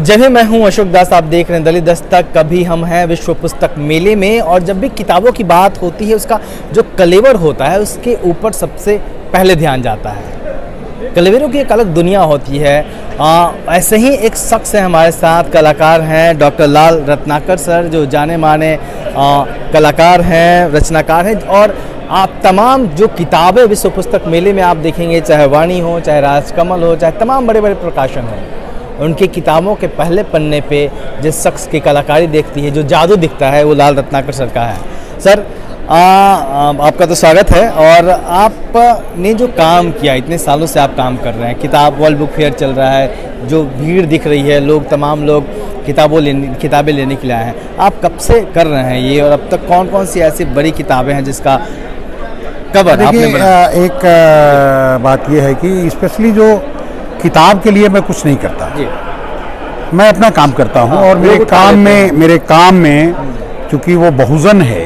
जगह मैं हूं अशोक दास, आप देख रहे हैं दलित दस्तक। कभी हम हैं विश्व पुस्तक मेले में, और जब भी किताबों की बात होती है उसका जो कलेवर होता है उसके ऊपर सबसे पहले ध्यान जाता है। कलेवरों की एक अलग दुनिया होती है। ऐसे ही एक शख्स है हमारे साथ, कलाकार हैं डॉक्टर लाल रत्नाकर सर, जो जाने माने कलाकार हैं, रचनाकार हैं। और आप तमाम जो किताबें विश्व पुस्तक मेले में आप देखेंगे, चाहे वाणी हो, चाहे राजकमल हो, चाहे तमाम बड़े बड़े प्रकाशन हो, उनकी किताबों के पहले पन्ने पे जिस शख्स की कलाकारी देखती है, जो जादू दिखता है, वो लाल रत्नाकर सर का है। सर आपका तो स्वागत है। और आपने जो काम किया, इतने सालों से आप काम कर रहे हैं, किताब वर्ल्ड बुक फेयर चल रहा है, जो भीड़ दिख रही है, तमाम लोग किताबें लेने के लिए आए हैं, आप कब से कर रहे हैं ये, और अब तक कौन कौन सी ऐसी बड़ी किताबें हैं जिसका कवर आपने बनाया? एक बात ये है कि स्पेशली जो किताब के लिए मैं कुछ नहीं करता जी। मैं अपना काम करता हूँ। और मेरे काम में चूँकि वो बहुजन है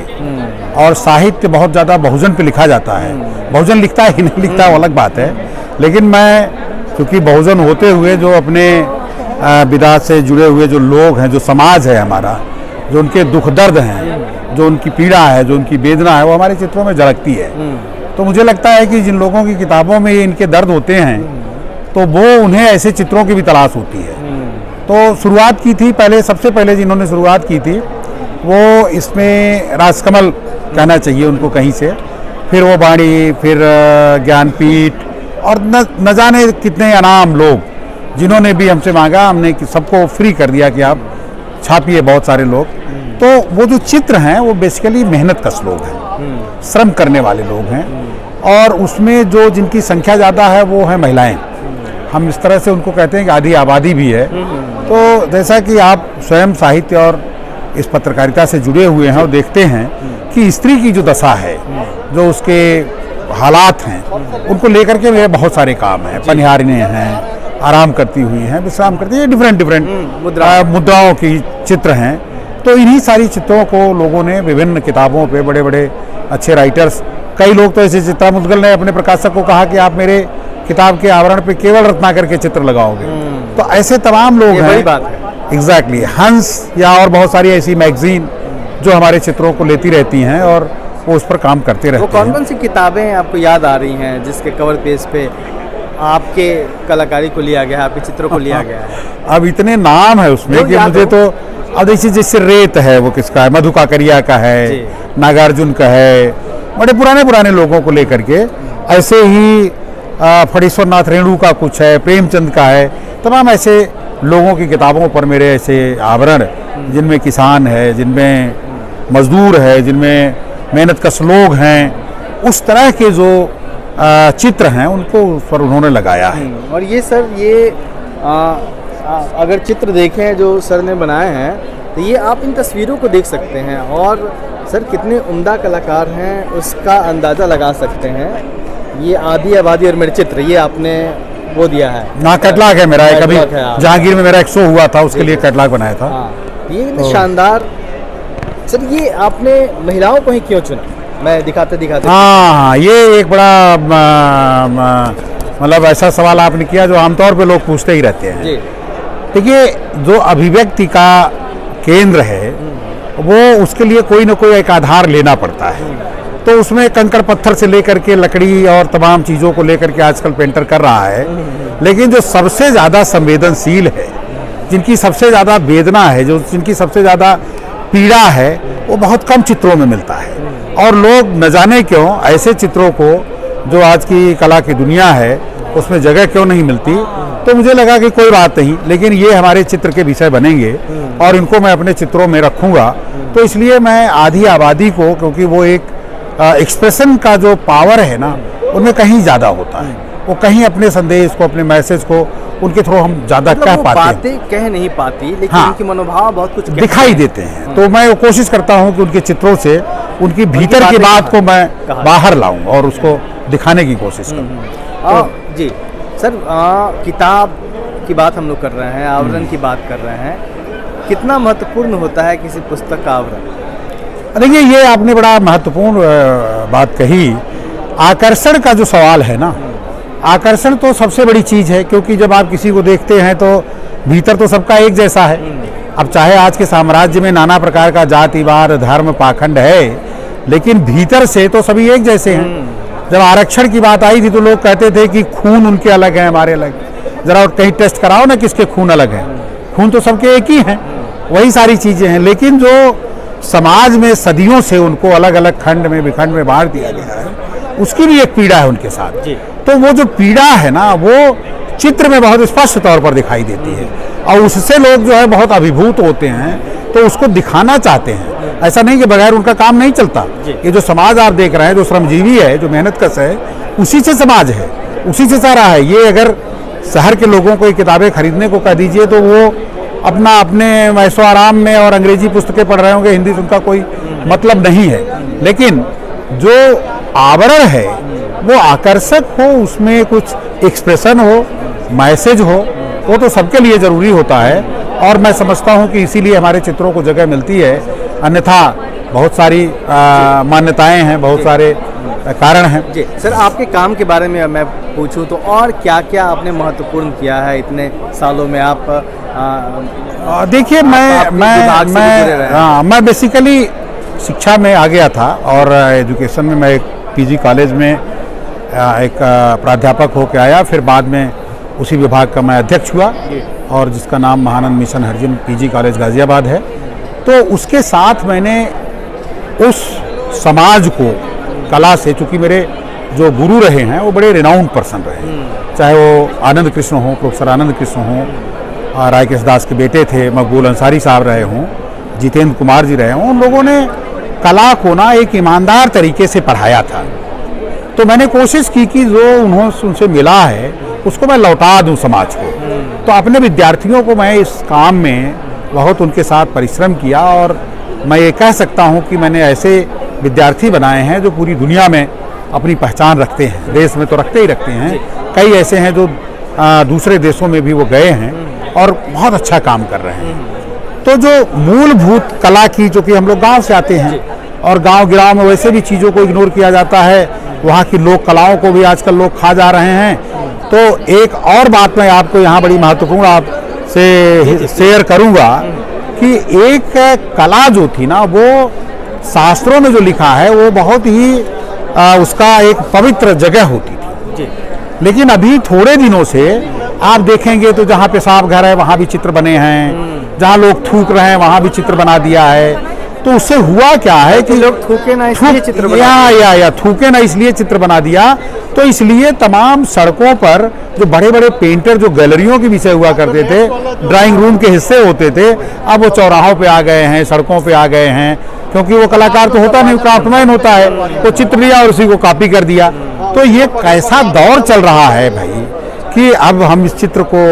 और साहित्य बहुत ज़्यादा बहुजन पे लिखा जाता है, बहुजन लिखता है कि नहीं लिखता वो अलग बात है, लेकिन मैं चूँकि बहुजन होते हुए जो अपने विधा से जुड़े हुए जो लोग हैं, जो समाज है हमारा, जो उनके दुख दर्द हैं, जो उनकी पीड़ा है, जो उनकी वेदना है, वो हमारे चित्रों में झलकती है। तो मुझे लगता है कि जिन लोगों की किताबों में इनके दर्द होते हैं, तो वो उन्हें ऐसे चित्रों की भी तलाश होती है। तो शुरुआत की थी, सबसे पहले जिन्होंने शुरुआत की थी वो इसमें राजकमल कहना चाहिए उनको कहीं से, फिर वो वाणी, फिर ज्ञानपीठ, और न जाने कितने अनाम लोग जिन्होंने भी हमसे मांगा, हमने सबको फ्री कर दिया कि आप छापिए, बहुत सारे लोग। तो वो जो चित्र हैं वो बेसिकली मेहनत कश लोग हैं, श्रम करने वाले लोग हैं, और उसमें जो जिनकी संख्या ज़्यादा है वो है महिलाएं। हम इस तरह से उनको कहते हैं कि आधी आबादी भी है। तो जैसा कि आप स्वयं साहित्य और इस पत्रकारिता से जुड़े हुए हैं और देखते हैं कि स्त्री की जो दशा है, जो उसके हालात हैं, उनको लेकर के मेरे बहुत सारे काम हैं। पनिहारिनें हैं, आराम करती हुई हैं, विश्राम करती हैं, डिफरेंट मुद्राओं की चित्र हैं। तो इन्हीं सारी चित्रों को लोगों ने विभिन्न किताबों पे, बड़े बड़े अच्छे राइटर्स, कई लोग तो ऐसे, चित्रा मुदगल ने अपने प्रकाशक को कहा कि आप मेरे किताब के आवरण पे केवल रत्नाकर के चित्र लगाओगे। तो ऐसे तमाम लोग हैं। बात है। एग्जैक्टली हंस या और बहुत सारी ऐसी मैगजीन जो हमारे चित्रों को लेती रहती हैं और वो उस पर काम करते रहते हैं। वो कौन कौन सी किताबें आपको याद आ रही हैं जिसके कवर पेज पे आपके कलाकारी को लिया गया है, आपके चित्रों को लिया गया है? अब इतने नाम है उसमें कि मुझे तो, अब जैसे रेत है, वो किसका है, मधु काकरिया का है, नागार्जुन का है, बड़े पुराने लोगों को लेकर के। ऐसे ही फणीश्वर नाथ रेणु का कुछ है, प्रेमचंद का है, तमाम ऐसे लोगों की किताबों पर मेरे ऐसे आवरण, जिनमें किसान है, जिनमें मजदूर है, जिनमें मेहनत कश लोग हैं, उस तरह के जो चित्र हैं उनको उस पर उन्होंने लगाया है। और ये सर, ये अगर चित्र देखें जो सर ने बनाए हैं, तो ये आप इन तस्वीरों को देख सकते हैं, और सर कितने उम्दा कलाकार हैं उसका अंदाज़ा लगा सकते हैं। ये आधी आबादी और मेरे चित्र, ये आपने वो दिया है ना, कैटलॉग है मेरा। कभी जहांगीर में मेरा एक शो हुआ था, उसके लिए कैटलॉग बनाया था। ये तो शानदार। सर ये आपने महिलाओं को ही क्यों चुना? मैं दिखाते हाँ, ये एक बड़ा मतलब ऐसा सवाल आपने किया जो आमतौर पे लोग पूछते ही रहते हैं। देखिए, जो अभिव्यक्ति का केंद्र है वो, उसके लिए कोई ना कोई एक आधार लेना पड़ता है। तो उसमें कंकड़ पत्थर से लेकर के लकड़ी और तमाम चीज़ों को लेकर के आजकल पेंटर कर रहा है। लेकिन जो सबसे ज़्यादा संवेदनशील है, जिनकी सबसे ज़्यादा वेदना है, जो जिनकी सबसे ज़्यादा पीड़ा है, वो बहुत कम चित्रों में मिलता है। और लोग न जाने क्यों ऐसे चित्रों को, जो आज की कला की दुनिया है, उसमें जगह क्यों नहीं मिलती। तो मुझे लगा कि कोई बात नहीं, लेकिन ये हमारे चित्र के विषय बनेंगे और इनको मैं अपने चित्रों में रखूँगा। तो इसलिए मैं आधी आबादी को, क्योंकि वो एक एक्सप्रेशन का जो पावर है ना, उनमें कहीं ज़्यादा होता है। वो कहीं अपने संदेश को, अपने मैसेज को उनके थ्रू हम ज़्यादा कह पाते हैं। बातें कह नहीं पाती, लेकिन उनके मनोभाव बहुत कुछ दिखाई देते हैं। तो मैं कोशिश करता हूँ कि उनके चित्रों से उनकी भीतर की बात को मैं बाहर लाऊं और उसको दिखाने की कोशिश करूँ। जी सर, किताब की बात हम लोग कर रहे हैं, आवरण की बात कर रहे हैं। कितना महत्वपूर्ण होता है किसी पुस्तक का आवरण? देखिए, ये आपने बड़ा महत्वपूर्ण बात कही। आकर्षण का जो सवाल है ना, आकर्षण तो सबसे बड़ी चीज़ है, क्योंकि जब आप किसी को देखते हैं तो भीतर तो सबका एक जैसा है। अब चाहे आज के साम्राज्य में नाना प्रकार का जातिवाद, धर्म, पाखंड है, लेकिन भीतर से तो सभी एक जैसे हैं। जब आरक्षण की बात आई थी तो लोग कहते थे कि खून उनके अलग हैं, हमारे अलग। जरा कहीं टेस्ट कराओ ना किसके खून अलग हैं, खून तो सबके एक ही हैं, वही सारी चीज़ें हैं। लेकिन जो समाज में सदियों से उनको अलग अलग खंड में विखंड में बांट दिया गया है, उसकी भी एक पीड़ा है उनके साथ। तो वो जो पीड़ा है ना, वो चित्र में बहुत स्पष्ट तौर पर दिखाई देती है, और उससे लोग जो है बहुत अभिभूत होते हैं, तो उसको दिखाना चाहते हैं। ऐसा नहीं कि बगैर उनका काम नहीं चलता। ये जो समाज आप देख रहे हैं, जो श्रमजीवी है, जो मेहनत कश है, उसी से समाज है, उसी से सारा है। ये अगर शहर के लोगों को ये किताबें खरीदने को कह दीजिए तो वो अपने ऐशो आराम में और अंग्रेजी पुस्तकें पढ़ रहे होंगे, हिंदी से उनका कोई मतलब नहीं है। लेकिन जो आवरण है वो आकर्षक हो, उसमें कुछ एक्सप्रेशन हो, मैसेज हो, वो तो सबके लिए ज़रूरी होता है। और मैं समझता हूँ कि इसीलिए हमारे चित्रों को जगह मिलती है, अन्यथा बहुत सारी मान्यताएं हैं, बहुत सारे कारण हैं। जी सर, आपके काम के बारे में मैं पूछूं तो और क्या क्या आपने महत्वपूर्ण किया है इतने सालों में? आप देखिए, मैं बेसिकली शिक्षा में आ गया था, और एजुकेशन में मैं एक पीजी कॉलेज में एक प्राध्यापक होकर आया। फिर बाद में उसी विभाग का मैं अध्यक्ष हुआ, और जिसका नाम महानंद मिशन हरिजन पीजी कॉलेज गाजियाबाद है। तो उसके साथ मैंने उस समाज को कला से, चूँकि मेरे जो गुरु रहे हैं वो बड़े रिनाउंड पर्सन रहे, चाहे वो आनंद कृष्ण हो, प्रोफेसर आनंद कृष्ण हो, राय दास के बेटे थे मकबूल अंसारी साहब रहे हों, जितेंद्र कुमार जी रहे हों, उन लोगों ने कला को ना एक ईमानदार तरीके से पढ़ाया था। तो मैंने कोशिश की कि जो उनसे मिला है उसको मैं लौटा दूं समाज को। तो अपने विद्यार्थियों को मैं इस काम में बहुत उनके साथ परिश्रम किया, और मैं ये कह सकता हूँ कि मैंने ऐसे विद्यार्थी बनाए हैं जो पूरी दुनिया में अपनी पहचान रखते हैं। देश में तो रखते ही रखते हैं, कई ऐसे हैं जो दूसरे देशों में भी वो गए हैं और बहुत अच्छा काम कर रहे हैं। तो जो मूलभूत कला की, जो कि हम लोग गांव से आते हैं, और गांव गिराव में वैसे भी चीज़ों को इग्नोर किया जाता है, वहाँ की लोक कलाओं को भी आजकल लोग खा जा रहे हैं। तो एक और बात मैं आपको यहाँ बड़ी महत्वपूर्ण आपसे शेयर करूँगा कि एक कला जो थी ना, वो शास्त्रों में जो लिखा है वो बहुत ही उसका एक पवित्र जगह होती थी। लेकिन अभी थोड़े दिनों से आप देखेंगे तो जहाँ पेशाब घर है वहाँ भी चित्र बने हैं, जहाँ लोग थूक रहे हैं वहाँ भी चित्र बना दिया है। तो उससे हुआ क्या है कि लोग थूके ना इसलिए चित्र बना या थूके ना इसलिए चित्र बना दिया। तो इसलिए तमाम सड़कों पर जो बड़े बड़े पेंटर जो गैलरियों के विषय हुआ करते थे, ड्राइंग रूम के हिस्से होते थे, अब वो चौराहों पे आ गए हैं, सड़कों पे आ गए हैं। क्योंकि वो कलाकार तो होता नहीं, क्राफ्टमैन होता है, वो चित्र लिया और उसी को कॉपी कर दिया। तो ये कैसा दौर चल रहा है भाई, कि अब हम इस चित्र को,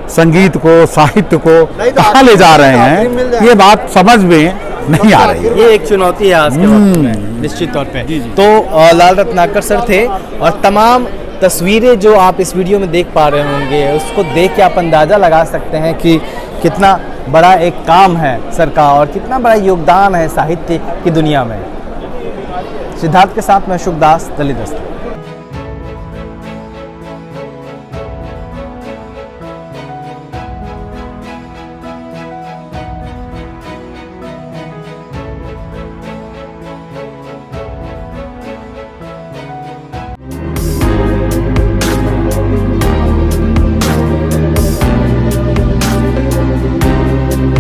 संगीत को, साहित्य को कहाँ ले जा रहे हैं, ये बात समझ में नहीं आ रही है। ये एक चुनौती है आज के वक्त में, निश्चित तौर पे। तो लाल रत्नाकर सर थे, और तमाम तस्वीरें जो आप इस वीडियो में देख पा रहे होंगे, उसको देख के आप अंदाज़ा लगा सकते हैं कि कितना बड़ा एक काम है सर का, और कितना बड़ा योगदान है साहित्य की दुनिया में। सिद्धार्थ के साथ मैं शुभदास, दलित दस्तक।